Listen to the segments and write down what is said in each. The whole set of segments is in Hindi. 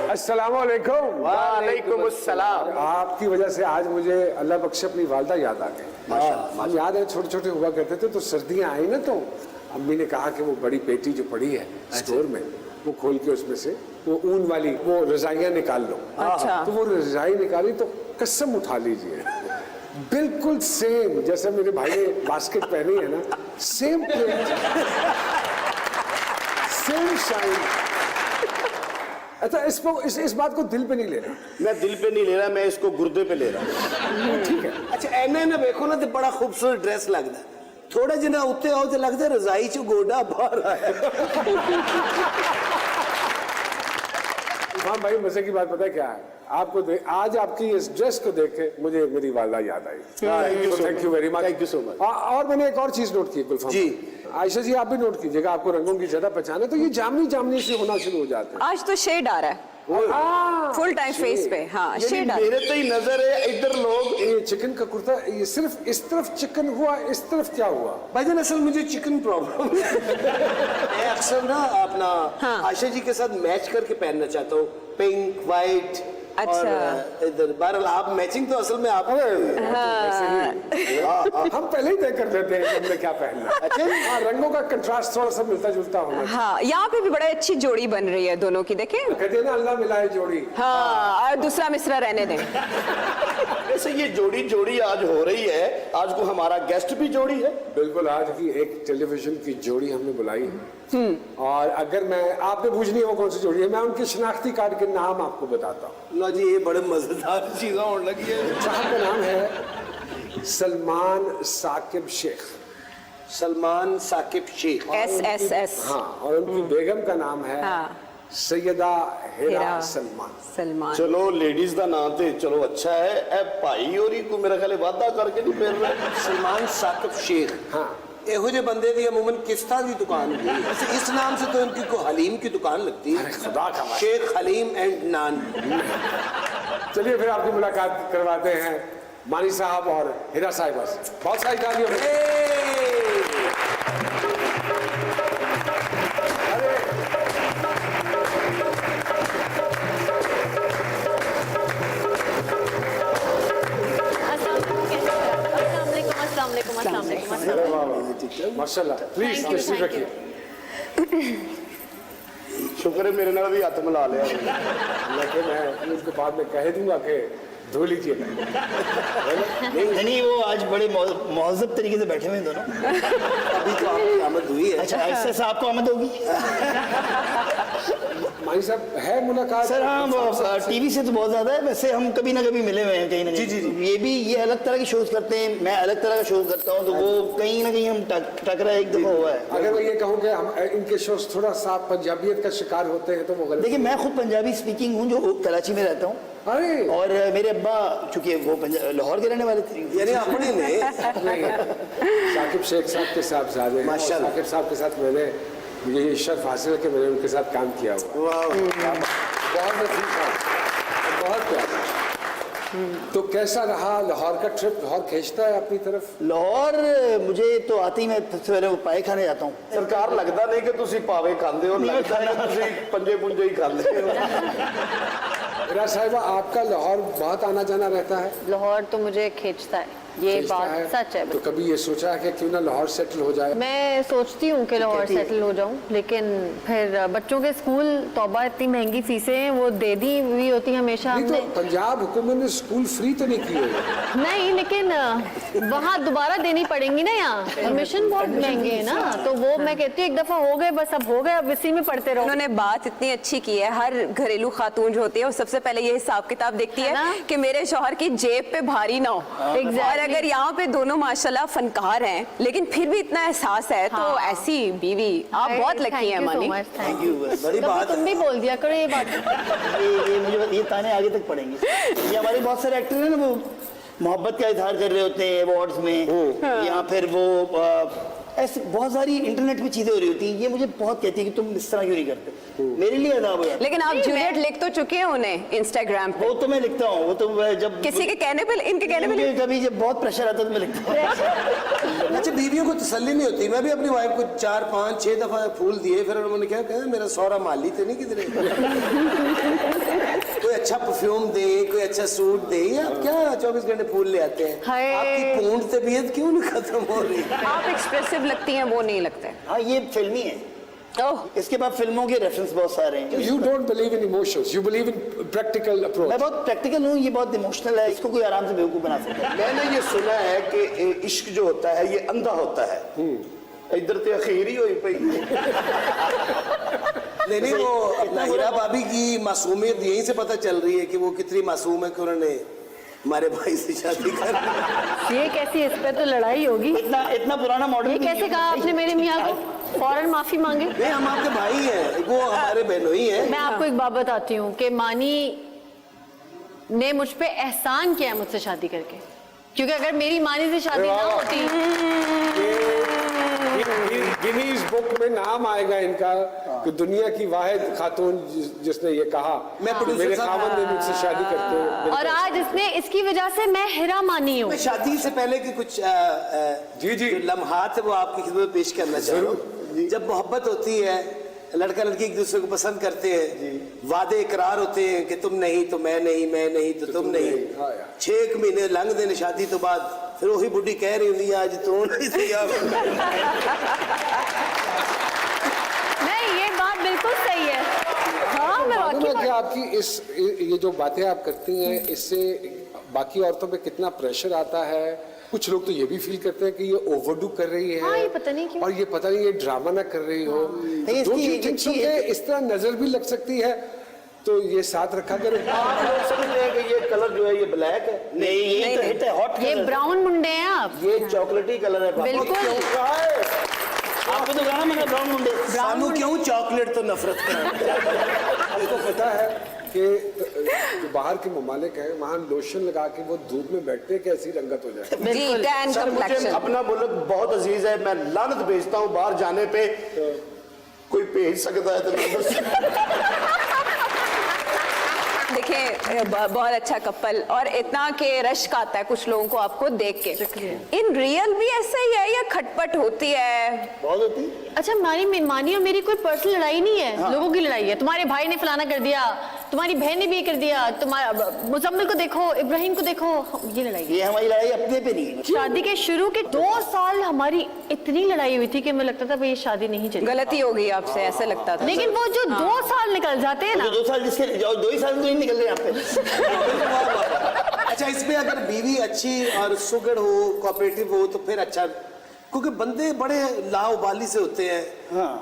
अस्सलाम वालेकुम। वालेकुम अस्सलाम। आपकी वजह से आज मुझे अल्लाह बख्शे अपनी वालदा याद आ गई। हम याद है छोटे छोटे हुआ करते थे तो सर्दियां आई ना तो अम्मी ने कहा कि वो बड़ी पेटी जो पड़ी है स्टोर में वो खोल के उसमें से वो ऊन वाली वो रजाइयां निकाल लो। अच्छा। तो वो रजाई निकाली तो कसम उठा लीजिए बिल्कुल सेम जैसे मेरे भाई ने बास्केट पहनी है ना, सेम प्रिंट सेम शाइन। अच्छा इस बात को दिल पे नहीं लेना। मैं दिल पे नहीं ले रहा, मैं इसको गुर्दे पे ले रहा हूँ। ठीक है। अच्छा एने ना देखो ना तो बड़ा खूबसूरत ड्रेस लगता है, थोड़ा जिना उत्ते आओ तो लगता है रजाई चो गोडा बाहर आया। हाँ भाई मजे की बात पता है क्या है, आपको आज आपकी इस ड्रेस को देख के मुझे मेरी वालदा याद आई। Thank you very much. Thank you so much. और मैंने एक और चीज नोट की गुलफाम जी। आयशा जी आप भी नोट कीजिएगा, आपको रंगों की ज्यादा पहचान है तो ये जामनी जामनी से होना शुरू हो जाते हैं। आज तो शेड आ रहा है फुल टाइम फेस पे। हाँ शेड आ रहा है। मेरे तो ही नजर है इधर लोग ये चिकन का कुर्ता ये सिर्फ इस तरफ चिकन हुआ, इस तरफ क्या हुआ? भाईजान असल मुझे चिकन प्रॉब्लम है। मैं अक्सर ना अपना आयशा जी के साथ मैच करके पहनना चाहता हूँ, पिंक वाइट। अच्छा। इधर बहरहाल आप मैचिंग तो असल में आप हम पहले ही तय कर देते हैं कि हमने क्या पहनना। अच्छा हाँ, रंगों का कंट्रास्ट थोड़ा सा मिलता जुलता होना चाहिए। हाँ यहाँ पे भी बड़ा अच्छी जोड़ी बन रही है दोनों की, देखें। कहते हैं ना अल्लाह मिलाए जोड़ी। हाँ और दूसरा मिसरा रहने दें। वैसे ये जोड़ी जोड़ी आज हो रही है, आज को हमारा गेस्ट भी जोड़ी है। बिल्कुल आज की एक टेलीविजन की जोड़ी हमने बुलाई है और अगर मैं आपने पूछनी है वो कौन सी जोड़ी है, मैं उनके शनाख्ती कार्ड के नाम आपको बताता हूँ। लो जी ये बड़े मजेदार चीजें होने लगी है। साहब का नाम है सलमान साकिब शेख। सलमान साकिब शेख। SSS। हाँ और उनकी बेगम का नाम है सैयदा हिरा सलमान। सलमान। चलो लेडीज का नाम तो चलो अच्छा है, ए भाई और ही को मेरा ख्याल वादा करके नहीं फिर रहे। सलमान साकिब शेख। हाँ एहो जे बंदे दी अमूमन किस्ता की दुकान थी, वैसे इस नाम से तो इनकी को हलीम की दुकान लगती है। अरे खुदा का वास्ता। शेख हलीम एंड नान। चलिए फिर आपकी मुलाकात करवाते हैं मानी साहब और हिरा साहिबा से। बहुत सारी तालियों में। माशाल्लाह प्लीज तशरीफ रखिए। शुक्र है मेरे नाल भी हाथ मिला लिया। लेकिन मैं उसको बाद में कह दूंगा कि धो लीजिए। नहीं वो आज बड़े मौजूद तरीके से बैठे हुए हैं दोनों। अभी तो आपकी आमद हुई है। अच्छा ऐसे से आपको आमद होगी। मानी साहब है मुलाकात? सर हाँ टीवी से तो बहुत ज्यादा है, वैसे हम कभी ना कभी मिले हुए हैं कहीं ना कहीं। जी। ये अलग तरह के शोज करते हैं, मैं अलग तरह का शो करता हूँ, तो वो कहीं ना कहीं हम टकरा एक दफा हुआ है। अगर मैं ये कहूँ कि हम इनके शोज थोड़ा सा पंजाबियत का शिकार होते हैं तो वो गलत। देखिए मैं खुद पंजाबी स्पीकिंग हूँ, जो कराची में रहता हूँ। अरे और मेरे अब्बा चूंकि वो लाहौर के रहने वाले थे, यानी अपने ने साकिब शेख साहब के साहबजादे माशाल्लाह। साकिब साहब के साथ मैंने मुझे ये शर्फ हासिल है कि मैंने उनके साथ काम किया हुआ। बहुत लतीफ था, बहुत प्यारा। तो कैसा रहा लाहौर का ट्रिप? लाहौर खींचता है अपनी तरफ? लाहौर मुझे तो आते ही मैं सवेरे वो पाए खाने जाता हूँ। सरकार लगता नहीं कि तुसी पावे खाते हो, लगता है तुसी पंजे पुंजे ही खाते हो। हिरा साहिबा आपका लाहौर बहुत आना जाना रहता है? लाहौर तो मुझे खींचता है, ये खींचता बात सच है। तो कभी ये सोचा है कि क्यों ना लाहौर सेटल हो जाए? मैं सोचती हूँ कि लाहौर सेटल हो जाऊँ, लेकिन फिर बच्चों के स्कूल तौबा इतनी महंगी फीसें हैं, वो दे दी हुई होती हमेशा नहीं हमने। तो पंजाब हुकूमत ने स्कूल फ्री तो नहीं किए? नहीं लेकिन वहाँ दोबारा देनी पड़ेंगी ना, यहाँ एडमिशन बहुत महंगे है ना, तो वो मैं कहती हूँ एक दफा हो गए बस, अब हो गए, अब इसी में पढ़ते रहो। उन्होंने बात इतनी अच्छी की है, हर घरेलू खातून जो होती है वो सबसे पहले ये हिसाब किताब देखती है कि मेरे शौहर की जेब पे भारी ना हो। और अगर यहाँ पे दोनों माशाल्लाह फनकार हैं लेकिन फिर भी इतना एहसास है, तो ऐसी बीवी आप बहुत लकी हैं मानी। Thank you. बड़ी बात तुम भी बोल दिया करो ये बात। ये ताने आगे तक पड़ेंगे। ये हमारे बहुत सारे एक्टर हैं ना, वो मोहब्बत का इजहार कर रहे होते हैं अवार्ड्स में, या फिर वो ऐसे बहुत सारी इंटरनेट पे चीजें हो रही होती हैं, ये मुझे बहुत कहती है कि तुम इस तरह क्यों नहीं करते, मेरे लिए अदाब हो जाता लेकिन आप जूलियट लिख तो चुके हैं उन्हें इंस्टाग्राम है। पे, वो तो मैं लिखता हूँ, वो तो मैं जब किसी के कहने पे, इनके कहने पे मुझे कभी जब बहुत प्रेशर आता है तो मैं लिखता हूँ। अच्छा, बीवियों को तसल्ली नहीं होती। मैं भी अपनी वाइफ को 4, 5, 6 दफा फूल दिए, फिर उन्होंने क्या कहा, मेरा सौरा माली तो नहीं किधरे कोई अच्छा परफ्यूम दे, कोई अच्छा सूट दे, या आप क्या 24 घंटे फूल ले आते हैं? हाय। आपकी पूर्ण तबीयत क्यों नहीं खत्म हो रही? आप एक्सप्रेसिव लगती हैं, वो नहीं लगते। हाँ, ये फिल्मी है। ओह, इसके बाद फिल्मों के रेफरेंस बहुत सारे हैं। You don't believe in emotions. You believe in practical approach. मैं बहुत प्रैक्टिकल हूँ, ये बहुत इमोशनल है, इसको कोई आराम से बेवकूफ बना सकता है। मैंने ये सुना है कि इश्क जो होता है ये अंधा होता है। इधर तो अखीर ही हुई पई। नहीं, वो अपना हीरा भाभी की मासूमियत यहीं से पता चल रही है कि वो कितनी मासूम है कि उन्होंने हमारे भाई से शादी कर ली। ये कैसी, इस पे तो लड़ाई होगी। इतना पुराना मॉडल। ये कैसे कहा आपने मेरे मियाँ को? फौरन माफी मांगे। नहीं, हम आपके भाई हैं, वो हमारे बहनोई हैं। मैं आपको एक बात बताती हूँ कि मानी ने मुझ पे एहसान किया है मुझसे शादी करके, क्योंकि अगर मेरी मानी से शादी ना होती, गिनीज बुक में नाम आएगा इनका कि दुनिया की वाहिद खातून जिसने ये कहा मैं प्रोड्यूसर मेरे साहब- खामन ने मुझसे शादी करते हुए। और आज इसने, इसकी वजह से मैं हिरा मानी हूँ। मैं शादी से पहले की कुछ जी, जी। जो लम्हात है वो आपकी खिदमत में पेश करना चाह रहा हूँ। जब मोहब्बत होती है, लड़का लड़की एक दूसरे को पसंद करते हैं, वादे इकरार होते हैं कि तुम नहीं तो मैं नहीं, मैं नहीं तो तुम नहीं। हाँ यार। 6 महीने लंघ देने शादी तो बाद फिर वही बुढ़ी कह रही हुई आज तू नहीं थी अब। नहीं, ये बात बिल्कुल सही है। हाँ, मैं मालूम है वाकई कि आपकी ये जो बातें आप करती हैं इससे बाकी औरतों पे कितना प्रेशर आता है। कुछ लोग तो ये भी फील करते हैं कि ये ओवरडू कर रही है। हाँ, ये पता नहीं क्यों। और ये पता नहीं ये ड्रामा ना कर रही हो। नहीं, तो इसकी don't you think so कि इस तरह नजर भी लग सकती है, तो ये साथ रखा करें। आप लोग समझते हैं कि ये कलर जो है ये ब्लैक है। नहीं, ये तो हिट है, हॉट ये कलर। ब्राउन मुंडे हैं आप। ये चॉकलेटी कलर है। बिल्कुल। आपको तो कहा मैंने ब्राउन मुंडे। सानू क्यों चॉकलेट तो नफरत कर। आपको पता है कि जो बाहर के ममालिक हैं वहाँ लोशन लगा के वो धूप में बैठते हैं कि ऐसी रंगत हो जाए। जी, टैन सर, मुझे कंप्लेक्शन। अपना मुल्क बहुत अजीज है। मैं लानत भेजता हूँ बाहर जाने पे, कोई भेज सकता है तो देखिए, बहुत अच्छा कपल, और इतना के रश्क आता है कुछ लोगों को आपको देख के। इन रियल भी ऐसा ही है या खटपट होती है? बहुत होती है। अच्छा, मानी और मेरी कोई पर्सनल लड़ाई नहीं है, लोगों की लड़ाई है। तुम्हारे भाई ने फलाना कर दिया, तुम्हारी बहन ने भी कर दिया, तुम्हारा मुजम्मिल को देखो, इब्राहिम को देखो, ये लड़ाई है। ये हमारी लड़ाई अपने पे नहीं है। शादी के शुरू के 2 साल हमारी इतनी लड़ाई हुई थी कि मुझे लगता था भाई ये शादी नहीं चलेगी। गलती हो गई आपसे, ऐसा लगता था। लेकिन वो जो 2 साल निकल जाते हैं ना, जो 2 साल जिसके 2 ही साल तो नहीं निकल रहे यहाँ पे। अच्छा, इसमें अगर बीवी अच्छी और सुगड़ हो, कोऑपरेटिव हो तो फिर अच्छा, क्योंकि बंदे बड़े लाउबाली से होते हैं,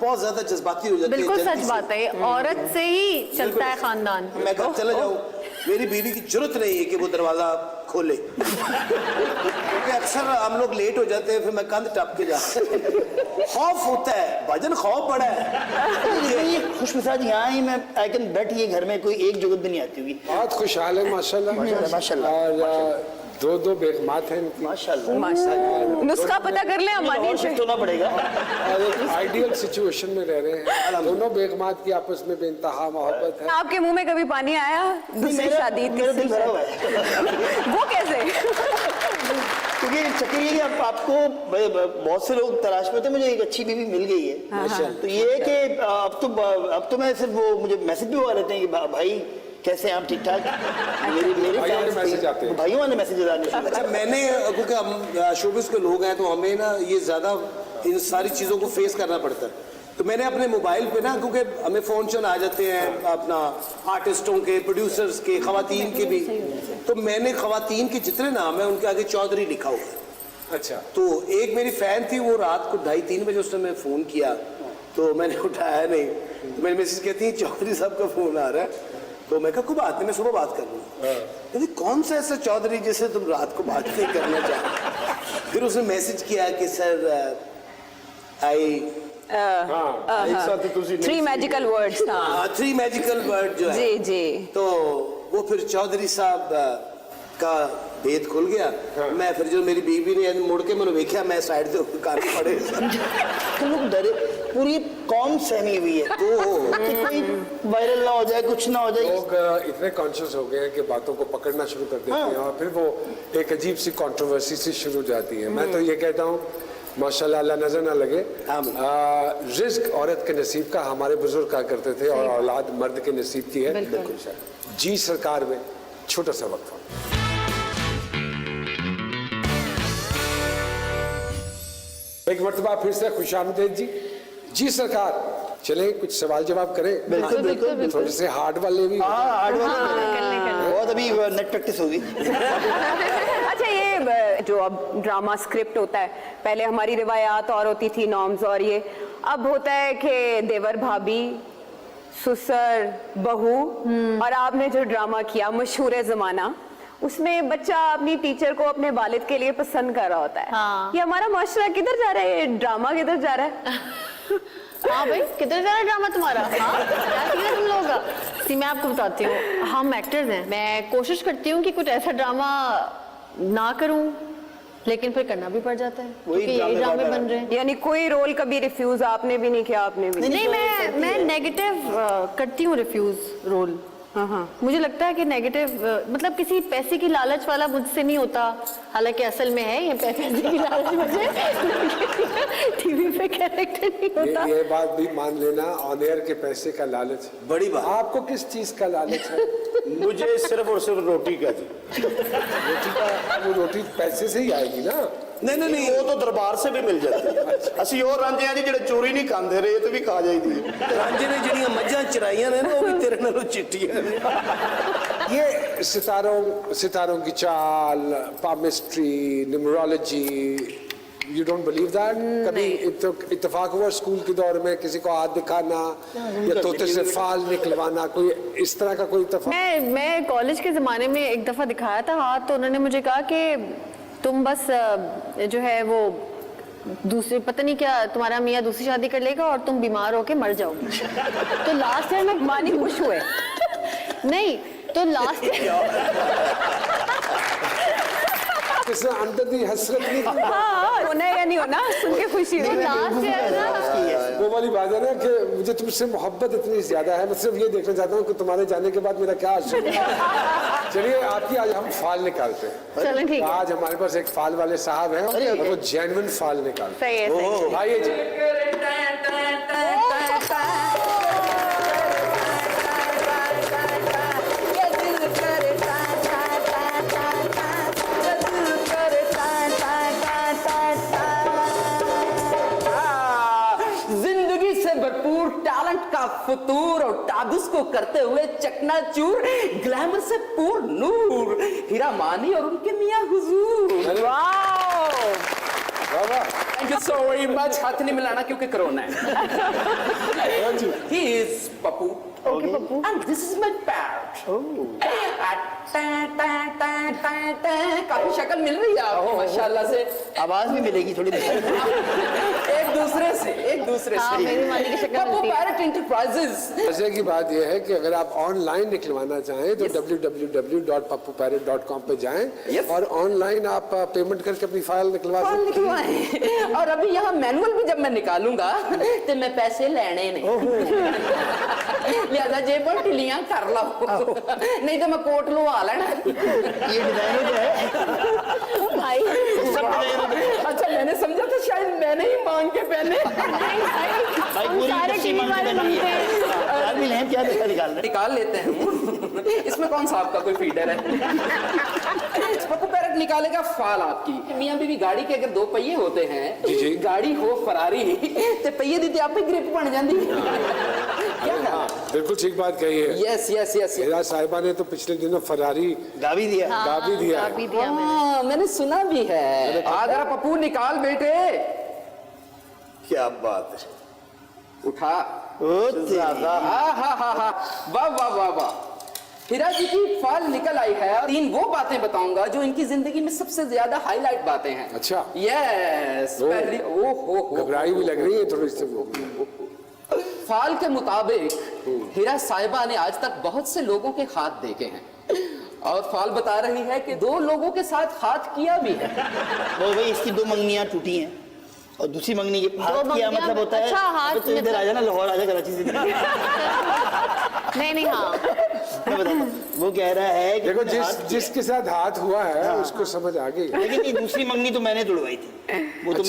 बहुत ज्यादा जज्बाती हो जाते हैं। बिल्कुल जल्दी सच से। बात है, औरत से ही चलता है खानदान। मैं घर चला जाऊं, मेरी बीवी की जरूरत नहीं है कि वो दरवाजा खोले, क्योंकि अक्सर हम लोग लेट हो जाते हैं, फिर मैं कंध टप के जाता। खौफ होता है भाईजान, खौफ बड़ा है। ये खुश मिजाज यहाँ ही मैं आई कैन बेट ये घर में कोई एक जुगत भी नहीं आती होगी। बहुत खुशहाल है माशाल्लाह। माशाल्लाह। और 2 बेगमात हैं इनकी। माशाल्लाह। माशाल्लाह। नुस्खा पता कर ले अमानी से। शिफ्ट होना पड़ेगा। और एक आइडियल सिचुएशन में रह रहे हैं। दोनों बेगमात की आपस में बेइंतहा मोहब्बत है। आपके मुंह में कभी पानी आया? दूसरी शादी, मेरा दिल तीसरी भरा हुआ है। वो कैसे? क्योंकि चक्कर ये कि आपको बहुत से लोग तलाश में थे, मुझे एक अच्छी बीवी मिल गई है। तो ये है कि अब तो मैं सिर्फ वो मुझे मैसेज भी हुआ रहते हैं कि भाई कैसे हैं आप, ठीक ठाक। मेरे भाइयों वाले मैसेज आते हैं। भाइयों वाले मैसेज आने शुरू। अच्छा, मैंने, क्योंकि हम शोबिस के लोग हैं तो हमें ना ये ज्यादा इन सारी चीजों को फेस करना पड़ता है, तो मैंने अपने मोबाइल पे ना, क्योंकि हमें फोन शोन आ जाते हैं अपना आर्टिस्टों के, प्रोड्यूसर्स के, खवातीन के भी, तो मैंने खवातीन के जितने नाम है उनके आगे चौधरी लिखा हुआ है। अच्छा, तो एक मेरी फैन थी, वो रात को 2:30-3 बजे उसने मैं फोन किया, तो मैंने उठाया नहीं, तो मेरी मिसेज कहती है चौधरी साहब का फोन आ रहा है। तो मैं कहा कोई बात नहीं, मैं सुबह बात कर लूँगा। कहती कौन सा ऐसा चौधरी जिसे तुम रात को बात नहीं करना चाहते? फिर उसने मैसेज किया कि सर आई 3 मैजिकल वर्ड्स। हाँ 3 मैजिकल वर्ड जो है, जी जी। तो वो फिर चौधरी साहब का भेद खुल गया। मैं फिर जो मेरी बीवी ने मुड़ के मैंने देखा, मैं साइड से कान पड़े। तुम लोग डरे, पूरी कौम सहमी हुई है तो कि कोई वायरल ना हो जाए, कुछ ना हो जाए। लोग इतने कॉन्शियस हो गए हैं कि बातों को पकड़ना शुरू कर देते हैं और फिर वो एक अजीब सी कंट्रोवर्सी सी शुरू हो जाती है। मैं तो ये कहता हूँ माशाल्लाह, अल्लाह नजर ना लगे। रिस्क औरत के नसीब का, हमारे बुजुर्ग कहा करते थे, और औलाद मर्द के नसीब की है। बिल्कुल। जी सरकार में छोटा सा वक्त। एक मरतबा फिर से खुशामदीद जी। जी सरकार, चलें कुछ सवाल जवाब करें। बिल्कुल बिल्कुल, थोड़े से हार्ड वाले भी। हाँ हार्ड वाला करने। बहुत, अभी नेट प्रैक्टिस होगी। अच्छा, ये जो अब ड्रामा स्क्रिप्ट होता है, पहले हमारी रिवायात और होती थी, नॉर्म्स, और ये अब होता है कि देवर भाभी, ससुर बहू, और आपने जो ड्रामा किया मशहूर जमाना, उसमें बच्चा अपनी टीचर को अपने वालिद के लिए पसंद कर रहा होता है। हाँ। ये हमारा माशरा किधर जा रहा है? ये ड्रामा किधर जा रहा है? हाँ भाई, किधर जा रहा है ड्रामा तुम्हारा? हाँ, क्या किया तुम लोगों का? सी, मैं आपको बताती हूँ, हम एक्टर्स हैं, मैं कोशिश करती हूँ कि कुछ ऐसा ड्रामा ना करूँ, लेकिन फिर करना भी पड़ जाता है क्योंकि यही ड्रामे बन रहे हैं। यानी कोई रोल कभी रिफ्यूज आपने भी नहीं किया? आपने भी नहीं, मैं नेगेटिव करती हूँ रिफ्यूज रोल। हाँ, मुझे लगता है कि नेगेटिव मतलब किसी पैसे की लालच वाला मुझसे नहीं होता, हालांकि असल में है ये पैसे की लालच मुझे टीवी पे कैरेक्टर नहीं होता। ये बात भी मान लेना, ऑन एयर के पैसे का लालच बड़ी बात। आपको किस चीज का लालच है? मुझे सिर्फ और सिर्फ रोटी का जी। रोटी का, वो रोटी पैसे से ही आएगी ना। नहीं, वो तो दरबार से भी मिल जाती है। ਅਸੀਂ ਉਹ ਰਾਂਝੇ ਆ ਜੀ ਜਿਹੜੇ ਚੋਰੀ ਨਹੀਂ ਖਾਂਦੇ ਰਹੇ ਤੇ ਵੀ ਖਾ ਜਾਈਦੀ ਹੈ। ਰਾਂਝੇ ਨੇ ਜਿਹੜੀਆਂ ਮੱਝਾਂ ਚਰਾਈਆਂ ਨੇ ਨਾ, ਉਹ ਵੀ ਤੇਰੇ ਨਾਲੋਂ ਚਿੱਟੀਆਂ ਨੇ। ये सितारों की चाल, palmistry, numerology, you don't believe that? कभी इत्तेफाक हुआ स्कूल के दौर में किसी को हाथ दिखाना या तोते से फाल निकलवाना, कोई इस तरह का कोई इत्तेफाक? मैं कॉलेज के ज़माने में एक दफ़ा दिखाया था हाथ, तो उन्होंने मुझे कहा कि तुम बस जो है वो दूसरी, पता नहीं क्या, तुम्हारा मियाँ दूसरी शादी कर लेगा और तुम बीमार होके मर जाओगे। तो लास्ट ईयर में मानी खुश हुए नहीं, तो लास्ट किसने अंदर दी हसरत नहीं की? हाँ, होना है या नहीं होना, सुन के खुशी हुई। लास्ट ईयर ना, वो वाली बात है ना कि मुझे तुमसे मोहब्बत इतनी ज्यादा है, मैं सिर्फ ये देखना चाहता हूँ कि तुम्हारे जाने के बाद मेरा क्या हाल है। चलिए आपकी आज हम फाल निकालते हैं। चलो ठीक है। आज हमारे पास एक फाल वाले साहब हैं और वो जेन्युइन फाल निकालते सही है, सही है। हैं। आइए जी। जिंदगी से भरपूर टैलेंट का फतूर और टादुस को करते हुए चकनाचूर, ग्लैमर से पूर्ण नूर, हीरा मानी और उनके मियां हुजूर। Thank you so very much. हाथ नहीं मिलाना क्योंकि कोरोना है। He is Pappu. Okay, Pappu. And this is my parrot. काफी शक्ल मिल रही है आपको माशाल्लाह से। आवाज भी मिलेगी थोड़ी देर। एक दूसरे हाँ, से। मेरी मानी की शक्ल पप्पू मिलती है। Parrot enterprises. मजे की बात यह है कि अगर आप ऑनलाइन निकलवाना चाहें तो www.pappupirate.com पे जाएं Yes. और ऑनलाइन आप पेमेंट करके अपनी फाइल निकलवा कौन सकते हैं। निकलवाए? और अभी यहाँ मैनुअल भी जब मैं निकालूंगा तो मैं पैसे लेने नहीं, लिहाजा जेब और ढिलियां कर लो, नहीं तो मैं कोट लुआ लेना। ये डिजाइन जो है भाई अच्छा, मैंने समझा था शायद मैंने ही मांग के पहने। भाई हम पूरी सारे इंडस्ट्री टीवी मांग वाले के बनी बनते हैं। है। यार भी नहीं, क्या निकाल रहे? निकाल लेते हैं। इसमें कौन सा आपका कोई फीडर है? पप्पू पैरट निकालेगा फाल आपकी। मियां बीवी गाड़ी के अगर दो पहिए होते हैं, गाड़ी हो फरारी, तो पहिए दी आप ही ग्रिप बन जाती। क्या हाँ, बिल्कुल ठीक बात कही है। Yes yes yes. मेरा साहिबा ने तो पिछले दिनों फरारी गावी दिया। गावी दिया है। गावी दिया मैंने। हाँ, मैंने सुना भी है। आगरा पप्पू निकाल बेटे। क्या बात है। उठा। ज्यादा वाह वाह वाह वाह। हीरा जी की फाल निकल आई है। 3 वो बातें बताऊंगा जो इनकी जिंदगी में सबसे ज्यादा हाईलाइट बातें हैं। अच्छा। यस। पहली ओ घबराई भी लग रही है थोड़ी सी वो। फाल के मुताबिक हीरा साहिबा ने आज तक बहुत से लोगों के हाथ देखे हैं और फाल बता रही है कि 2 लोगों के साथ हाथ किया भी है। वो भाई इसकी 2 मंगनियां टूटी हैं और दूसरी मंगनी के हाथ किया मंगनियां- मतलब होता है अच्छा, हाथ तो इधर आ जाना, लाहौर आ जा, कराची से नहीं हाँ मैं बताता हूँ। वो कह रहा है कि देखो हाथ- जिसके साथ हाथ हुआ है उसको समझ आ गई। लेकिन ये दूसरी मंगनी तो मैंने तुड़वाई थी, वो तो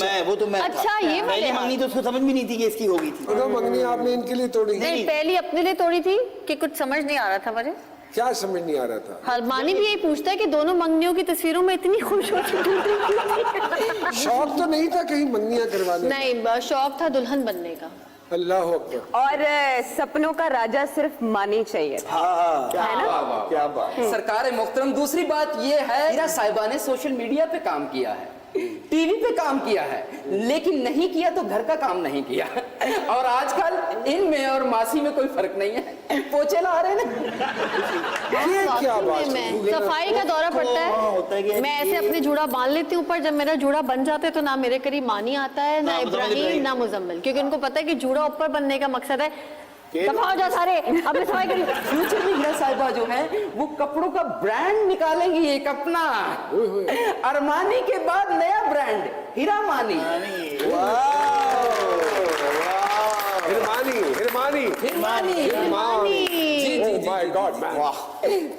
मैं अच्छा, था। ये वाली पहली बात। मंगनी तो उसको समझ भी नहीं थी कि इसकी होगी थी। दोनों मंगनी आपने इनके लिए तोड़ी। नहीं, पहली अपने लिए तोड़ी थी कि कुछ समझ नहीं आ रहा था मुझे। क्या समझ नहीं आ रहा था? हरमानी भी यही पूछता है कि दोनों मंगनियों की तस्वीरों में इतनी खुश हो चुकी थी। शौक तो नहीं था कहीं मंगनियां करवाने? नहीं, शौक था दुल्हन बनने का। अल्लाह अकबर। और सपनों का राजा सिर्फ मानी चाहिए था। हाँ क्या बात। सरकार मोहतरम, दूसरी बात ये है, मीरा साहिबा ने सोशल मीडिया पे काम किया है, टीवी पे काम किया है, लेकिन नहीं किया तो घर का काम नहीं किया। और आजकल इनमें और मासी में कोई फर्क नहीं है, पोछे ला रहे ना। ये क्या बात वाकई में सफाई का दौरा पड़ता होता है कि है। मैं ऐसे अपने जूड़ा बांध लेती हूँ, पर जब मेरा जूड़ा बन जाता है तो ना मेरे करीब मानी आता है, ना इब्राहिम, ना मुजम्मिल, क्योंकि उनको पता है कि जूड़ा ऊपर बनने का मकसद है दफा हो जाओ सारे, अपने सफाई करिए। फ्यूचर में मीरा साहिबा जो है वो कपड़ों का ब्रांड निकालेंगी एक अपना। अरमानी के बाद नया ब्रांड हीरामानी। हिरमानी हिरमानी हिरमानी। जी, ओह माय गॉड मैन।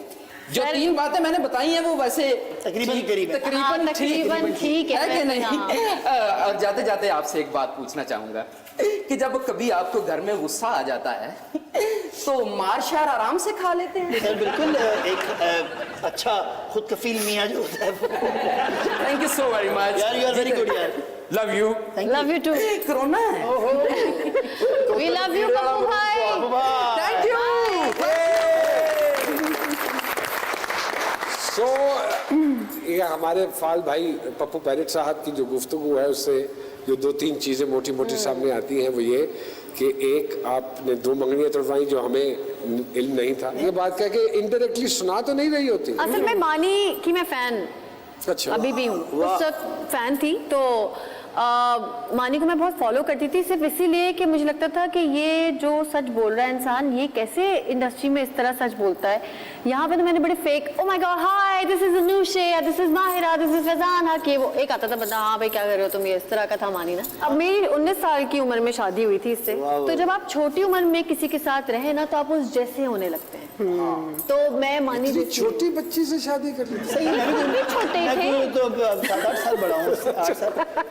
जो 3 बातें मैंने बताई हैं वो वैसे तकरीबन करीब है। हाँ, तकरीबन ठीक है कि नहीं? हाँ। और जाते जाते आपसे एक बात पूछना चाहूंगा कि जब कभी आपको घर में गुस्सा आ जाता है तो मार शार आराम से खा लेते हैं? सर बिल्कुल, एक अच्छा खुद कफील मियाँ जो होता है वो। Thank you so very much यार, यू आर वेरी गुड यार। Love you. Love you too. Corona है। वी लव यू पप्पू भाई। Thank you. सो ये हमारे फाल भाई पप्पू पैरेट साहब की जो गुफ्तगू है उससे जो 2-3 चीजें मोटी मोटी सामने आती हैं वो ये कि एक, आपने 2 मंगनियां तोड़वाई जो हमें इल्म नहीं था। ये बात कह के इनडायरेक्टली सुना तो नहीं रही होती। असल में मानी की मैं फैन अच्छा। अभी भी हूँ, उस वक्त फैन थी, तो मानी को मैं बहुत फॉलो करती थी, सिर्फ इसीलिए कि मुझे लगता था कि ये जो सच बोल रहा है इंसान, ये कैसे इंडस्ट्री में इस तरह सच बोलता है। यहाँ पे तो मैंने बड़े fake, oh my god hi this is Anoushay, this is Mahira, this is Faizan, हाँ कि वो एक आता था बंदा, हाँ भाई क्या कर रहे हो तुम, ये इस तरह का था मानी ना। अब मेरी 19 साल की उम्र में शादी हुई थी इससे, तो जब आप छोटी उम्र में किसी के साथ रहे ना तो आप उस जैसे होने लगते हैं। तो मैं मानी इतनी छोटी बच्ची से शादी कर ली? सही है, तुम भी छोटे मैं थे। तो 7-8 साल बड़ा हूँ, 8 साल,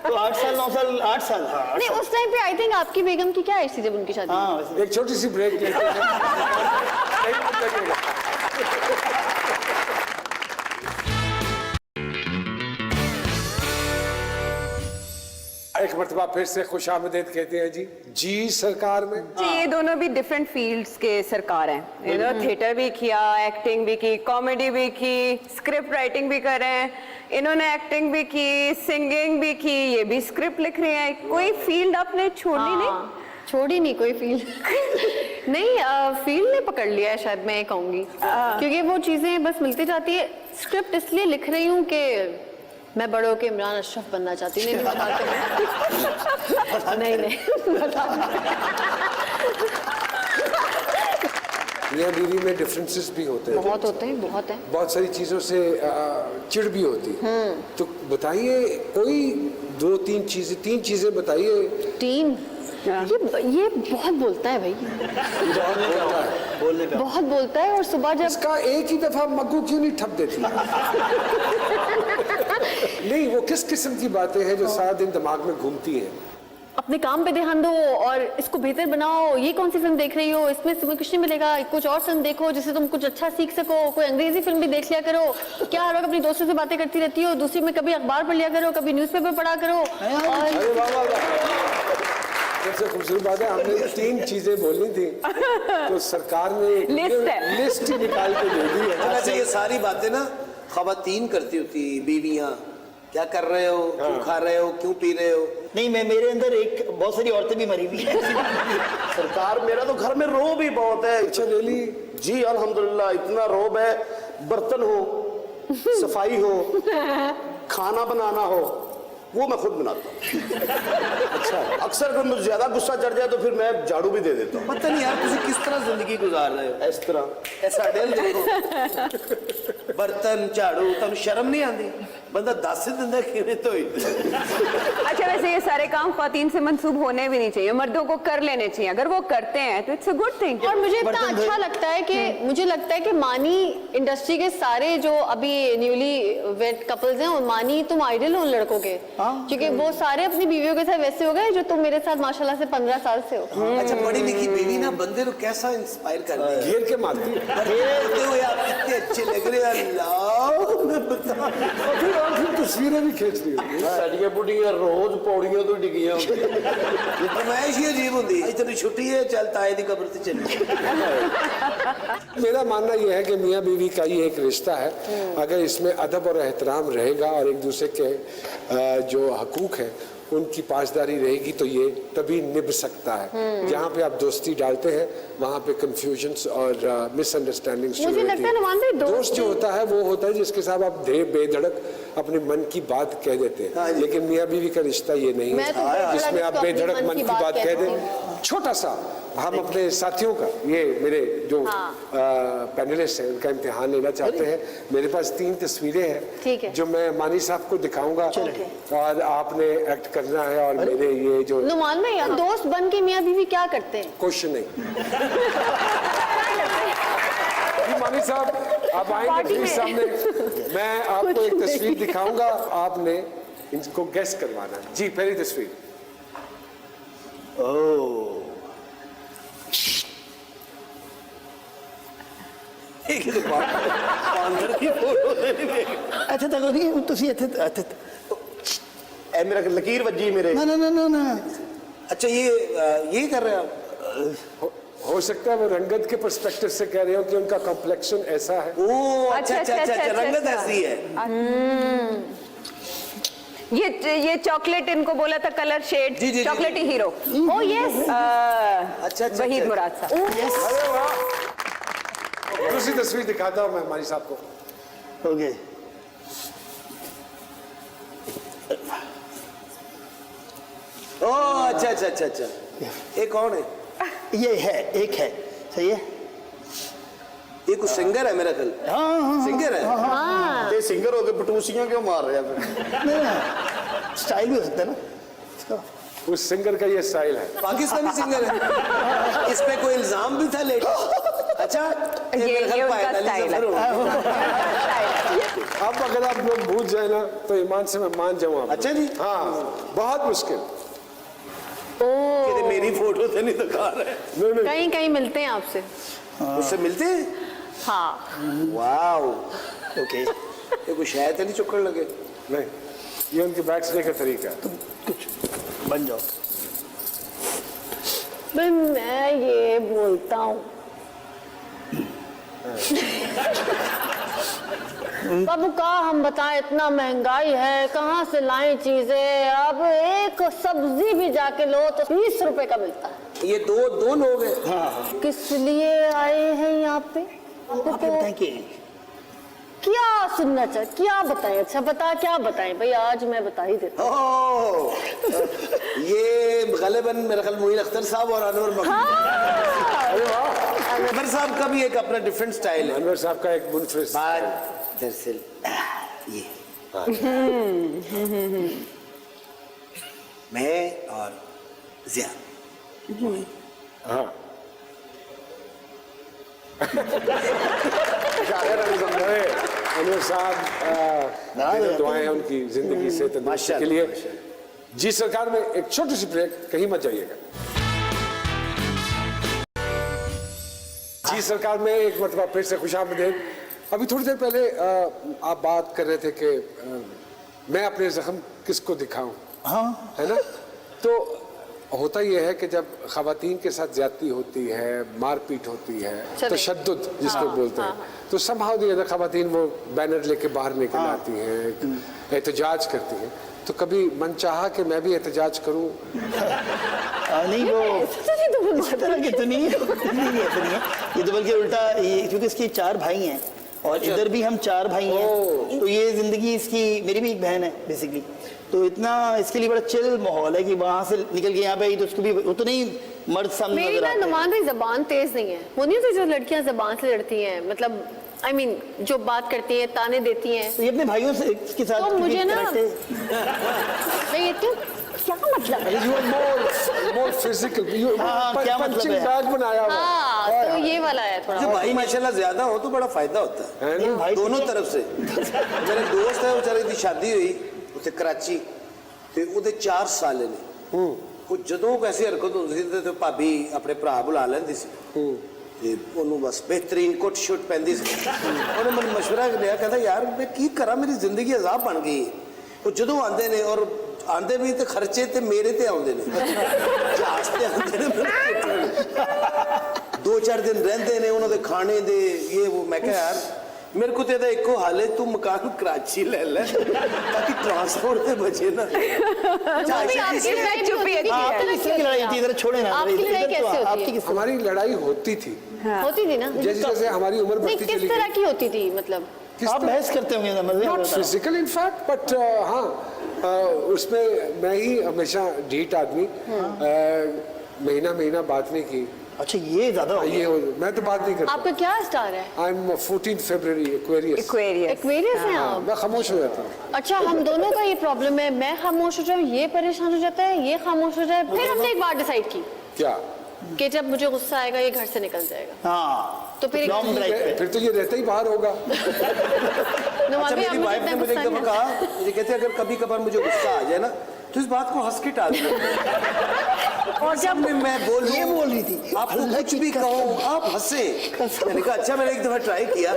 तो 8 साल 9 साल 8 साल। हाँ नहीं, उस टाइम पे आई थिंक आपकी बेगम की क्या एज थी जब उनकी शादी हुई? हाँ वैसे। एक छोटी सी ब्रेक लेते हैं। नहीं लगेगा। एक मरतबा फिर से खुशामदीद कहते हैं जी सरकार में। जी, ये दोनों भी डिफरेंट फील्ड्स के सरकार हैं। थिएटर भी किया, एक्टिंग भी की, कॉमेडी भी की, स्क्रिप्ट राइटिंग भी कर रहे हैं। इन्होंने एक्टिंग भी की, सिंगिंग भी की, ये भी स्क्रिप्ट लिख रहे हैं। कोई फील्ड आपने छोड़नी नहीं? छोड़ी नहीं कोई फील्ड। नहीं, फील्ड ने पकड़ लिया है शायद, मैं कहूँगी, क्योंकि वो चीज़ें बस मिलती जाती है। स्क्रिप्ट इसलिए लिख रही हूँ कि मैं बड़ों के इमरान अशरफ बनना चाहती हूँ। नहीं मियाँ बीवी में डिफरेंसेस भी होते हैं, बहुत होते हैं, बहुत है। बहुत सारी चीज़ों से चिढ़ भी होती है। तो बताइए कोई 2-3 चीज़ें, 3 चीज़ें बताइए। 3 ये बहुत बोलता है भाई, बोलने का बहुत बोलता है। और सुबह जब इसका एक ही दफा मग्गू क्यों नहीं ठप देती? नहीं, वो किस किस्म की बातें हैं जो सारा दिन दिमाग में घूमती हैं? अपने काम पे ध्यान दो और इसको बेहतर बनाओ। ये कौन सी फिल्म देख रही हो, इसमें तुम्हें कुछ नहीं मिलेगा, कुछ और फिल्म देखो जिससे तुम कुछ अच्छा सीख सको। कोई अंग्रेजी फिल्म भी देख लिया करो। क्या हर वक्त अपनी दोस्तों से बातें करती रहती हो, दूसरी में कभी अखबार पढ़ लिया करो, कभी न्यूज़पेपर पढ़ा करो। और सबसे खूबसूरत बात है, हमने 3 चीजें बोलनी थी तो सरकार ने लिस्ट ही निकाल के दे दी है। वैसे ये सारी बातें ना खवातीन करती होती, बीवियां क्या कर रहे हो, क्यों खा रहे हो, क्यों पी रहे हो। नहीं, मैं मेरे अंदर एक बहुत सारी औरतें भी मरी हुई हैं। सरकार मेरा तो घर में रोब ही बहुत है। अच्छा ले ली? जी अल्हम्दुलिल्लाह, इतना रोब है, बर्तन हो, सफाई हो, खाना बनाना हो, वो मैं खुद बनाता हूँ। अच्छा, अक्सर अगर मुझे ज्यादा गुस्सा चढ़ जाए तो फिर मैं झाड़ू भी दे देता हूँ। पता नहीं यार तुझे किस तरह जिंदगी गुजार रहे हो। इस तरह ऐसा डेल देखो। बर्तन झाड़ू तुम शर्म नहीं आती बंदा दस ही दिंदा किवें धोई अच्छा वैसे ये सारे काम ख्वातीन से मंसूब होने भी नहीं चाहिए, मर्दों को कर लेने चाहिए। अगर वो करते हैं तो इट्स अ गुड थिंग। और मुझे इतना अच्छा लगता है कि मुझे लगता है कि मानी इंडस्ट्री के सारे जो अभी न्यूली वेड कपल्स हैं, मानी तुम आइडल हो उन लड़कों के, क्योंकि वो सारे अपनी बीवियों के साथ वैसे हो गए जो तुम मेरे साथ माशाल्लाह से 15 साल से हो। अच्छा पढ़ी लिखी बीवी ना बंदे को कैसा इंस्पायर कर रही है, घेर के मारती है। खेलते हुए आप कितने अच्छे लग रहे हैं अल्लाह मैं बता और फिर तस्वीरें भी खींच रही होती है। ਸਾਡੀਆਂ ਬੁੱਢੀਆਂ ਰੋਜ਼ ਪੌੜੀਆਂ ਤੋਂ ਡਿੱਗੀਆਂ ਹੁੰਦੀਆਂ ये फरमाइश ही अजीब होती है इतनी छुट्टी है चल ताए दी कब्र से चली मेरा मानना यह है कि मियाँ बीवी का ये एक रिश्ता है, अगर इसमें अदब और एहतराम रहेगा और एक दूसरे के जो हकूक है उनकी पासदारी रहेगी तो ये तभी निभ सकता है। जहाँ पे आप दोस्ती डालते हैं वहाँ पे कंफ्यूजन्स और मिसअंडरस्टैंडिंग्स मुझे लगता है नुमान भाई दोस्त जो होता है वो होता है जिसके साथ आप बेधड़क अपने मन की बात कह देते हैं, लेकिन मियाँ बीवी का रिश्ता ये नहीं मैं तो है बेधड़क जिसमें आप तो अपनी बेधड़क मन की बात कह कहती दें। छोटा सा हम अपने साथियों का, ये मेरे जो पैनलिस्ट हैं उनका इम्तिहान लेना चाहते हैं। मेरे पास 3 तस्वीरें ठीक हैं है। जो मैं मानी साहब को दिखाऊंगा और आपने एक्ट करना है और मेरे ये जो नुमान भाई दोस्त बन के मियाँ बीवी क्या करते हैं? क्वेश्चन नहीं। मानी साहब आप आएंगे प्लीज सामने, मैं आपको एक तस्वीर दिखाऊंगा, आपने इनको गेस करवाना है। जी पहली तस्वीर। बांदर की फोटो ਇੱਥੇ ਤੱਕ ਨਹੀਂ ਤੁਸੀਂ ਇੱਥੇ ਇੱਥੇ ਐ ਮੇਰਾ ਲਕੀਰ ਵੱਜੀ ਮੇਰੇ ਨਾ ਨਾ ਨਾ ਨਾ ਨਾ अच्छा ये कर रहे हैं आप हो सकता है वो रंगत के पर्सपेक्टिव से कह रहे हो कि उनका कॉम्प्लेक्शन ऐसा है। ओ अच्छा अच्छा अच्छा रंगत ऐसी है ये चॉकलेट इनको बोला था कलर शेड, जी, जी, चॉकलेटी जी। हीरो। ओ यस अच्छा वहीद मुराद साहब। अरे वाह। दूसरी तस्वीर दिखाता हूँ मैं मानी साहब को। ओके ओ अच्छा अच्छा अच्छा अच्छा ये कौन है ये है एक है सही है ये कुछ सिंगर है मेरा ख्याल हाँ हाँ सिंगर है ਤੇ ਸਿੰਗਰ ਹੋ ਕੇ ਪਟੂਸੀਆਂ ਕਿਉਂ ਮਾਰ ਰਿਹਾ ਫਿਰ स्टाइल भी हो सकता है ना इसका। उस सिंगर का ये स्टाइल है। पाकिस्तानी सिंगर है इस पे कोई इल्जाम भी था लेट अच्छा ये मेरे ख्याल उनका पायदानी स्टाइल जफर है। अब अगर आप लोग भूल जाए ना तो ईमान से मैं मान जाऊँ आप। अच्छा जी हाँ बहुत मुश्किल। कि मेरी फोटो से नहीं दिखा रहे नहीं नहीं कहीं कहीं मिलते हैं आपसे। उससे मिलते हैं हाँ वाओ ओके ये कोई शायद नहीं चुक्कड़ लगे नहीं, ये उनके बैठने का तरीका है। बन जाओ भाई मैं ये बोलता हूँ बाबू का हम बताएं इतना महंगाई है कहाँ से लाएं चीजें। अब एक सब्जी भी जाके लो तो 20 रुपए का मिलता है। ये दो लोग हैं किस लिए आए हैं यहाँ पे? आप बताएं कि क्या सुनना चाह क्या बताएं? अच्छा बता क्या बताएं भाई, आज मैं बता ही देता हूँ। ओह, ये गलिबन मेरा ख्याल मोइन अख्तर साहब और अनवर अनवर साहब का भी एक अपना डिफरेंट स्टाइल है। अनवर साहब का एक मुनफरिद बात दरअसल ये मैं और जिया हाँ अनवर साहब मेरी दुआएं हैं उनकी जिंदगी से तंदुरुस्ती के लिए। जी सरकार में एक छोटी सी ब्रेक, कहीं मत जाइएगा। जी सरकार में एक मरतबा फिर से खुशामदीद। अभी थोड़ी देर पहले आप बात कर रहे थे कि मैं अपने जख्म किसको दिखाऊं, हाँ है ना? तो होता यह है कि जब खवातीन के साथ ज्यादती होती है, मारपीट होती है, तशद्दुद जिसको बोलते हैं, तो समहाउ दी अदर खवातीन वो बैनर लेके बाहर निकल आती हैं, एहतजाज करती हैं। तो कभी मन चाहा कि मैं भी एहतजाज करूं? नहीं वो इस तरह की तो नहीं है, ऐसा नहीं है। ये तो बल्कि उल्टा ये क्योंकि इसके 4 भाई हैं और इधर भी हम 4 भाई हैं, तो ये जिंदगी इसकी, मेरी भी एक बहन है बेसिकली, तो इतना इसके लिए बड़ा चिल माहौल है कि वहाँ से निकल के यहाँ पे आई तो उसको भी वो तो नहीं मर्द सामने मेरी नजर ना आते हैं। नुमान भाई जबान तेज नहीं है, वो नहीं होती जो लड़कियां जबान से लड़ती हैं, मतलब I mean, जो बात करती हैं, ताने देती हैं, तो ये अपने भाइयों से इसके साथ तो मुझे ना करते- मैं ये तो क्या मतलब है? You are more physical. हाँ, क्या मतलब punching है? bag बनाया हुआ हाँ, तो ये वाला है थोड़ा। जो भाई माशाल्लाह ज्यादा हो तो बड़ा फायदा होता है है ना? भाई दोनों तरफ से मेरे दोस्त है बेचारे ਦੀ शादी हुई ਉੱਥੇ ਕਰਾਚੀ ਤੇ ਉਹਦੇ 4 ਸਾਲੇ ਨੇ ਉਹ ਜਦੋਂ ਐਸੀ ਹਰਕਤ ਹੁੰਦੀ ਸੀ ਤੇ ਭਾਬੀ ਆਪਣੇ ਭਰਾ ਬੁਲਾ ਲੈਂਦੀ ਸੀ ਤੇ ਉਹਨੂੰ ਬਸ ਬਿਹਤਰੀਨ ਕੋਟ ਸ਼ੂਟ ਪੈਂਦੀ ਸੀ ਉਹਨੇ ਮੈਨੂੰ ਮਸ਼ਵਰਾ ਲਿਆ ਕਹਿੰਦਾ ਯਾਰ ਮੈਂ ਕੀ ਕਰਾਂ ਮੇਰੀ ਜ਼ਿੰਦਗੀ ਅਜ਼ਾਬ ਬਣ ਗਈ ਉਹ ਜਦੋਂ ਆਉਂਦੇ ਨੇ ਔਰ ਆਉਂਦੇ ਵੀ ਤੇ ਖਰਚੇ ਤੇ ਮੇਰੇ ਤੇ ਆਉਂਦੇ ਨੇ ਜਹਾਜ਼ ਤੇ ਆਉਂਦੇ ਨੇ दो चार दिन रहते ने उन्होंने खाने दे ये वो मैं क्या यार मेरे को तो एको हाल है तू मकान कराची ले ले ताकि ट्रांसपोर्ट से बचे ना मम्मी, आपकी लड़ाई भी होती थी, हाँ, इधर इसकी लड़ाई होती है, इधर छोड़े ना आपकी इधर लड़ाई तो कैसे होती आपकी है? किस हमारी लड़ाई होती थी होती थी ना? जैसे जैसे हमारी उम्र नहीं, बढ़ती किस चली तरह गई की होती थी मतलब? आप बहस करते होंगे ना, मजे नॉट आता है। फिजिकल इन फैक्ट बट हाँ उसमें मैं ही हमेशा ढीठ आदमी महीना महीना बात नहीं की अच्छा ये ज्यादा हो ये मैं तो बात नहीं करता आपका क्या स्टार है? I am 14 February Aquarius Aquarius. Aquarius हैं आप? मैं खामोश हो जाता हूँ अच्छा, हम दोनों का ये प्रॉब्लम है, मैं खामोश हो जाऊँ, ये परेशान हो जाता है, ये खामोश हो जाए, फिर हमने एक बात डिसाइड की क्या कि जब मुझे गुस्सा आएगा ये घर से निकल जाएगा, हाँ तो फिर एक- लॉन्ग ड्राइव पे फिर तो ये रहता ही बाहर होगा नुमान भाई, मेरी आपने वाइफ कितना ने मुझे गुस्सा एक दफा किया? कहा मुझे कहते अगर कभी कभार मुझे गुस्सा आ जाए ना तो इस बात को हंस के टाल दो और जब मैं बोलूं ये बोल रही थी आपको कुछ भी कहूं आप हंसे मैंने कहा अच्छा मैंने एक दफा ट्राई किया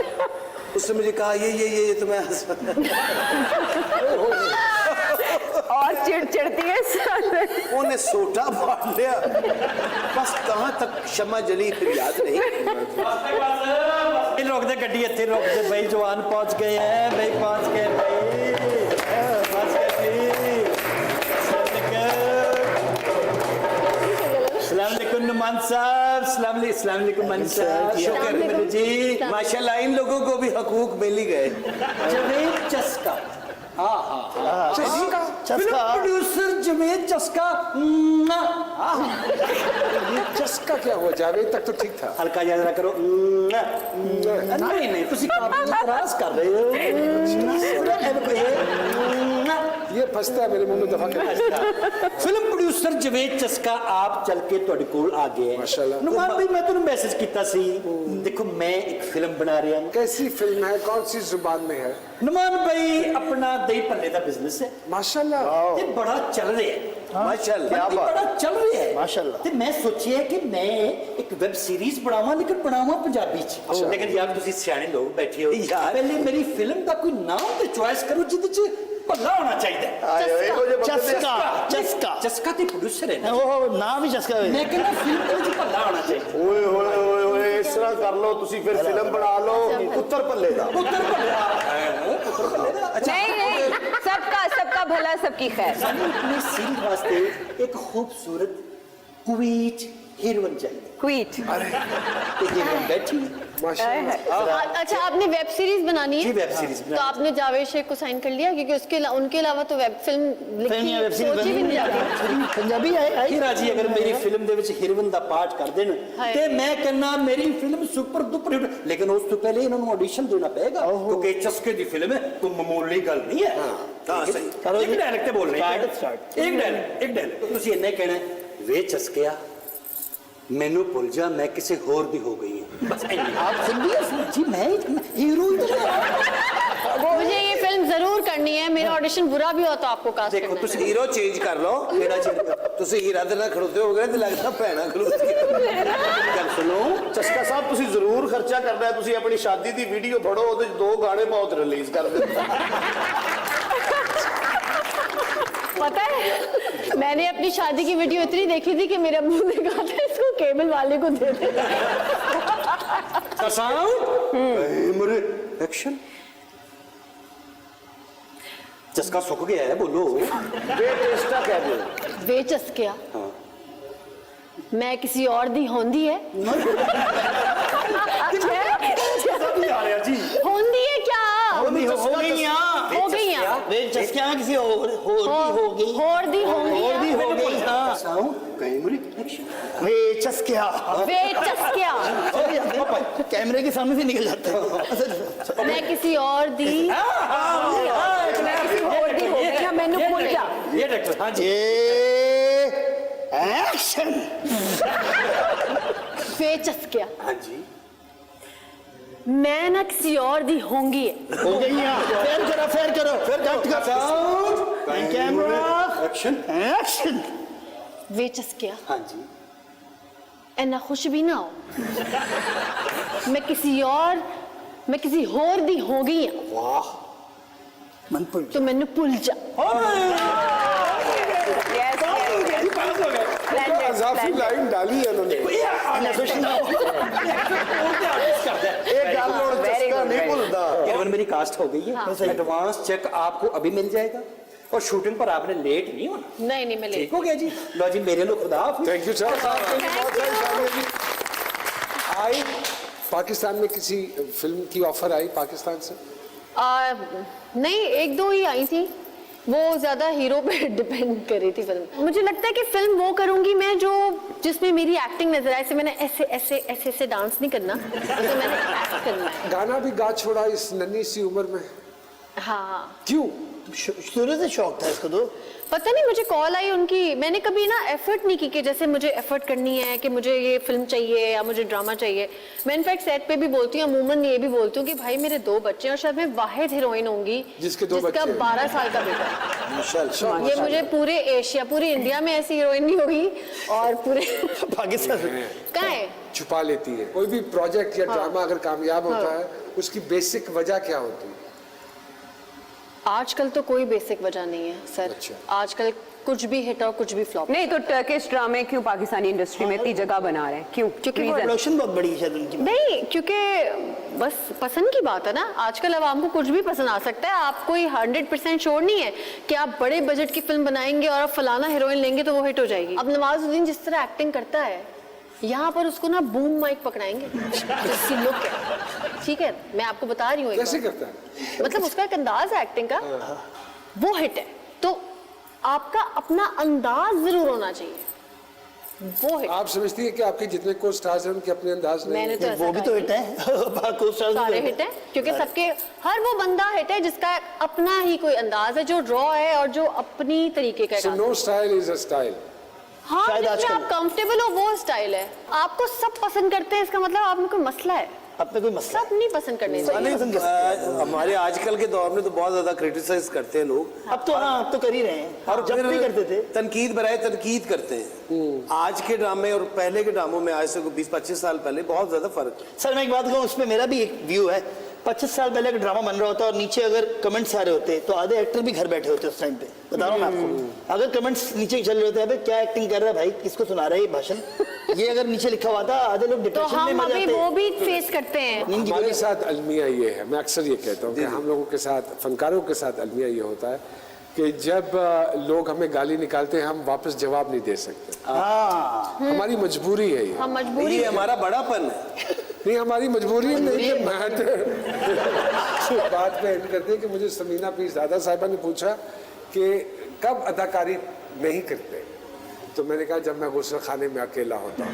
उसने मुझे कहा ये तो मैं हंस और चिड़चिड़ती है साथ। उन्हें सोटा फाड़ लिया बस कहाँ तक क्षमा जली फिर याद नहीं रोक दे गड्डी इत्थे रोक दे भाई जवान पहुंच गए हैं भाई पहुंच गए भाई पहुंच गए अस्सलाम वालेकुम नुमान साहब अस्सलाम वालेकुम मान साहब शुक्र है मेरे जी माशाल्लाह इन लोगों को भी हकूक मिल ही गए जवेद चस्का चस्का प्रोड्यूसर जवेद चस्का ये चस्का क्या हुआ जावेद तक तो ठीक था हल्का जरा करो नहीं नहीं तुसी काफी इतराज कर रहे हो ये फंसता है मेरे मुंह में दफा कर फिल्म प्रोड्यूसर जवेद चस्का आप चल के ਤੁਹਾਡੇ ਕੋਲ ਆ ਗਏ माशाल्लाह। नुमान भाई मैं ਤੁਹਾਨੂੰ ਮੈਸੇਜ ਕੀਤਾ ਸੀ ਦੇਖੋ मैं एक फिल्म बना रहा हूं कैसी फिल्म है कौन सी जुबान में है नुमान भाई अपना दही भल्ले ਦਾ ਬਿਜ਼ਨਸ ਹੈ माशाल्लाह ਤੇ ਬੜਾ ਚੱਲ ਰਿਹਾ ਹੈ माशाल्लाह ये बड़ा चल रहा है माशाल्लाह। ਤੇ ਮੈਂ ਸੋਚਿਆ ਕਿ ਮੈਂ ਇੱਕ ਵੈਬ ਸੀਰੀਜ਼ ਬਣਾਵਾਂ ਲੇਕਿਨ ਬਣਾਵਾਂ ਪੰਜਾਬੀ ਚ ਲੇਕਿਨ ਯਾਰ ਤੁਸੀਂ ਸਿਆਣੇ ਲੋਕ ਬੈਠੇ ਹੋ ਯਾਰ। ਪਹਿਲੇ ਮੇਰੀ ਫਿਲਮ ਦਾ ਕੋਈ ਨਾਮ ਤੇ ਚੁਆਇਸ ਕਰੋ ਜਿਹਦੇ ਚ ਭੱਲਾ ਹੋਣਾ ਚਾਹੀਦਾ ਹੈ चस्का चस्का ਚਸਕਾ ਤੇ ਪ੍ਰੋਡਿਊਸਰ ਹੈ ਨਾ ओहो नाम ही चस्का है ਮੈਂ ਕਹਿੰਦਾ ਫਿਲਮ ਦੇ ਵਿੱਚ ਭੱਲਾ ਹੋਣਾ ਚਾਹੀਦਾ ਓਏ ਹੋਏ ਹੋਏ ਹੋਏ ਇਸ ਤਰ੍ਹਾਂ ਕਰ ਲਓ ਤੁਸੀਂ ਫਿਰ ਫਿਲਮ ਬਣਾ ਲਓ ਪੁੱਤਰ ਭੱਲੇ ਦਾ ਪੁੱਤਰ ਭੱਲਾ ਪੁੱਤਰ ਭੱਲੇ ਦਾ नहीं नहीं, सबका भला सबकी खैर। ਸਾਨੂੰ ਆਪਣੀ ਸੀਰੀਜ਼ ਵਾਸਤੇ ਇੱਕ ਖੂਬਸੂਰਤ ਕੁਵੀਟ ਹੀਰੋਇਨ ਚਾਹੀਦੀ क्वीट। ਤੇ ਹੀਰੋਇਨ ਬੈਠੀ अच्छा, आपने वेब सीरीज बनानी जी है, वेब सीरीज तो आपने जावेद शेख को साइन कर लिया, क्योंकि उनके अलावा तो वेब फिल्म लिखी वेब सोची भी नहीं जाती। पंजाबी आई ਹੀਰਾ ਜੀ ਅਗਰ ਮੇਰੀ ਫਿਲਮ ਦੇ ਵਿੱਚ ਹੀਰੋਇਨ ਦਾ ਪਾਰਟ ਕਰ ਦੇਣ ਹਾਏ। ਤੇ ਮੈਂ ਕਹਿੰਨਾ ਮੇਰੀ ਫਿਲਮ ਸੁਪਰ ਡੁਪਰ ਹਿੱਟ ਲੇਕਿਨ ਉਸ ਤੋਂ ਪਹਿਲੇ ਇਹਨਾਂ ਨੂੰ ਆਡੀਸ਼ਨ ਦੇਣਾ ਪਏਗਾ ਕਿਉਂਕਿ ਚਸਕੇ ਦੀ ਫਿਲਮ ਹੈ ਕੋਈ ਮਾਮੂਲੀ ਗੱਲ ਨਹੀਂ ਹੈ ਹਾਂ ਸਹੀ करो ਇੱਕ जी। ਡਾਇਲੌਗ ਤੇ ਬੋਲਣਾ ਹੈ Start। ਇੱਕ ਡਾਇਲੌਗ ਤੁਸੀਂ ਇੰਨੇ ਕਹਿਣਾ ਵੇ ਚਸਕਿਆ ਮੈਨੂੰ ਭੁੱਲ ਜਾ ਮੈਂ ਕਿਸੇ ਹੋਰ ਦੀ ਹੋ ਗਈ ਹਾਂ ਬਸ ਇੰਨੇ आप सुन भी जी मैं हीरो मुझे ये फिल्म जरूर करनी है, मेरा ऑडिशन बुरा भी हो तो आपको कास्ट देखो, करना है। ਹੀਰੋ ਚੇਂਜ ਕਰ ਲਓ ਕਿਹੜਾ ਚੇਂਜ ਤੁਸੀਂ ਹੀਰਾ ਦੇ ਨਾਲ ਖੜੋਤੇ ਹੋਗੇ ਤੇ ਲੱਗਦਾ ਭੈਣਾ ਖੜੋਤੀ ਗੱਲ ਸੁਣੋ ਚਸਕਾ ਸਾਹਿਬ ਤੁਸੀਂ ਜ਼ਰੂਰ ਖਰਚਾ ਕਰਨਾ ਹੈ ਤੁਸੀਂ ਆਪਣੀ ਸ਼ਾਦੀ ਦੀ ਵੀਡੀਓ ਫੜੋ ਉਹਦੇ 'ਚ 2 ਗਾਣੇ ਬਹੁਤ ਰਿਲੀਜ਼ ਕਰ ਦਿਓ पता है, मैंने अपनी शादी की वीडियो इतनी देखी थी कि मेरे अम्मू ने कहा था इसको केबल वाले को दे दे। मेरे एक्शन चस्का सुख गया है बोलो ਬੇਟੇਸਟਾ ਕਹਿ ਦਿਓ वे चस्किया मैं किसी और दी होंदी है आ रहा जी होंदी है क्या हो गई हो गई हैं। वे चस्किया किसी हो गई होर दी होंगी और भी हैं। हो गई हाँ कहीं मेरे एक्शन वे चस्किया। वे चस्किया। चले जाते हैं, कैमरे के सामने से निकल जाते हैं। मैं किसी और दी मैं किसी और दी हो गई ना, मैनू भूल जा। ये डॉक्टर, हाँ जी। एक्शन। वे चस्किया। हाँ जी। मैं ना किसी और दी होंगी। हो गई यहाँ। फेर करो, फेर करो, फिर कट कर। Camera action. एक्शन। वे चस्किया। हाँ जी। इन्ना खुश भी ना हो। मैं किसी होर दी हो गई हां। वाह मनपुर। तो मैनू भूल जा। अजाफी लाइन डाली है उन्होंने। एक गल और चस्का नहीं भूलता। केवल मेरी कास्ट हो गई है, एडवांस चेक आपको अभी मिल जाएगा और शूटिंग पर आपने लेट नहीं होना। नहीं नहीं मैं ले। ठीक हो गया जी। लो जी, मेरे लो खुदा हाफिज़। Thank you sir. आई पाकिस्तान में किसी फिल्म की ऑफर आई पाकिस्तान से? नहीं, एक दो ही आई थी, वो ज्यादा हीरो पे डिपेंड कर रही थी फिल्म। मुझे लगता है कि फिल्म वो करूंगी मैं जो जिसमें मेरी एक्टिंग नजर आए। मैंने ऐसे ऐसे ऐसे ऐसे डांस नहीं करना, तो मैंने एक्ट करना है। गाना भी गा छोड़ा इस नन्ही सी उम्र में, हाँ क्यों? शुरू से शौक था इसको तो। पता नहीं, मुझे कॉल आई उनकी। मैंने कभी ना एफर्ट नहीं की कि जैसे मुझे एफर्ट करनी है कि मुझे ये फिल्म चाहिए या मुझे ड्रामा चाहिए। मैं इनफैक्ट सेट पे भी बोलती हूँ, अमूमन ये भी बोलती हूँ कि भाई मेरे 2 बच्चे हैं और शायद मैं वाहिद हीरोइन होंगी जिसके 2 जिसका बच्चे हैं। 12 साल का बेटा है। माशाल्लाह। ये मुझे पूरे एशिया, पूरी इंडिया में ऐसी हीरोइन नहीं होगी और पूरे पाकिस्तान कहाँ है। छुपा लेती है। कोई भी प्रोजेक्ट या ड्रामा अगर कामयाब होता है, उसकी बेसिक वजह क्या होती है? आजकल तो कोई बेसिक वजह नहीं है सर। अच्छा। आजकल कुछ भी हिट और कुछ भी फ्लॉप। नहीं तो टर्किश ड्रामे क्यों पाकिस्तानी इंडस्ट्री में इतनी जगह बना रहे हैं, क्यों? क्योंकि Reason? प्रोडक्शन बहुत बड़ी है शायद उनकी। नहीं, क्योंकि बस पसंद की बात है ना। आजकल आवाम को कुछ भी पसंद आ सकता है। आप कोई 100% श्योर नहीं है कि आप बड़े बजट की फिल्म बनाएंगे और आप फलाना हीरोइन लेंगे तो वो हिट हो जाएगी। अब नवाजुद्दीन जिस तरह एक्टिंग करता है, यहाँ पर उसको ना बूम माइक पकड़ाएंगे जिसकी लुक है। ठीक है, मैं आपको बता रही हूँ। कैसे करता है? मतलब उसका एक अंदाज है एक्टिंग का, वो हिट है। तो आपका अपना अंदाज जरूर होना चाहिए, वो हिट। आप समझती है कि आपके जितने को स्टार्स हैं उनके अपने अंदाज नहीं मैंने है? तो ऐसा वो भी तो हिट है। सारे हिट है, क्योंकि सबके हर वो बंदा हिट है जिसका अपना ही कोई अंदाज है, जो रॉ है और जो अपनी तरीके का So है। no style is a style. हाँ, शायद जिसमें आजकल- आप कंफर्टेबल हो वो स्टाइल है। आपको सब पसंद करते हैं, इसका मतलब आप में कोई मसला है। अपने कोई मसला सब नहीं पसंद करने चाहिए। हमारे आजकल के दौर में तो बहुत ज्यादा क्रिटिसाइज करते हैं लोग, अब तो हाँ, अब तो कर ही रहे हैं। और जब भी करते थे तनकीद बराए तनकीद करते हैं। आज के ड्रामे और पहले के ड्रामों में आज से 20-25 साल पहले बहुत ज्यादा फर्क है। सर, मैं एक बात कहूँ, उसमें मेरा भी एक व्यू है। 25 साल पहले अगर ड्रामा बन रहा होता और नीचे अगर कमेंट्स आ रहे होते तो आधे एक्टर भी घर बैठे होते उस टाइम पे। बता रहा हूँ मैं आपको, अगर कमेंट्स नीचे चल रहे होते हैं, क्या एक्टिंग कर रहा है भाई, किसको सुना रहा है ये भाषण, ये अगर नीचे लिखा हुआ था, आधे लोग तो डिप्रेशन में हम मर अभी जाते। वो भी फेस करते हैं। हमारे साथ अलमिया ये है, मैं अक्सर ये कहता हूँ कि हम लोगों के साथ, फनकारों के साथ अलमिया ये होता है कि जब लोग हमें गाली निकालते हैं, हम वापस जवाब नहीं दे सकते। हाँ, हमारी मजबूरी है ये। हम मजबूरी ये हमारा बड़ापन है। नहीं, हमारी मजबूरी नहीं है। बात पे एंड करते हैं कि मुझे समीना पीर दादा साहिबा ने पूछा कि कब अदाकारी नहीं करते, तो मैंने कहा जब मैं गुस्ल खाने में अकेला होता हूँ।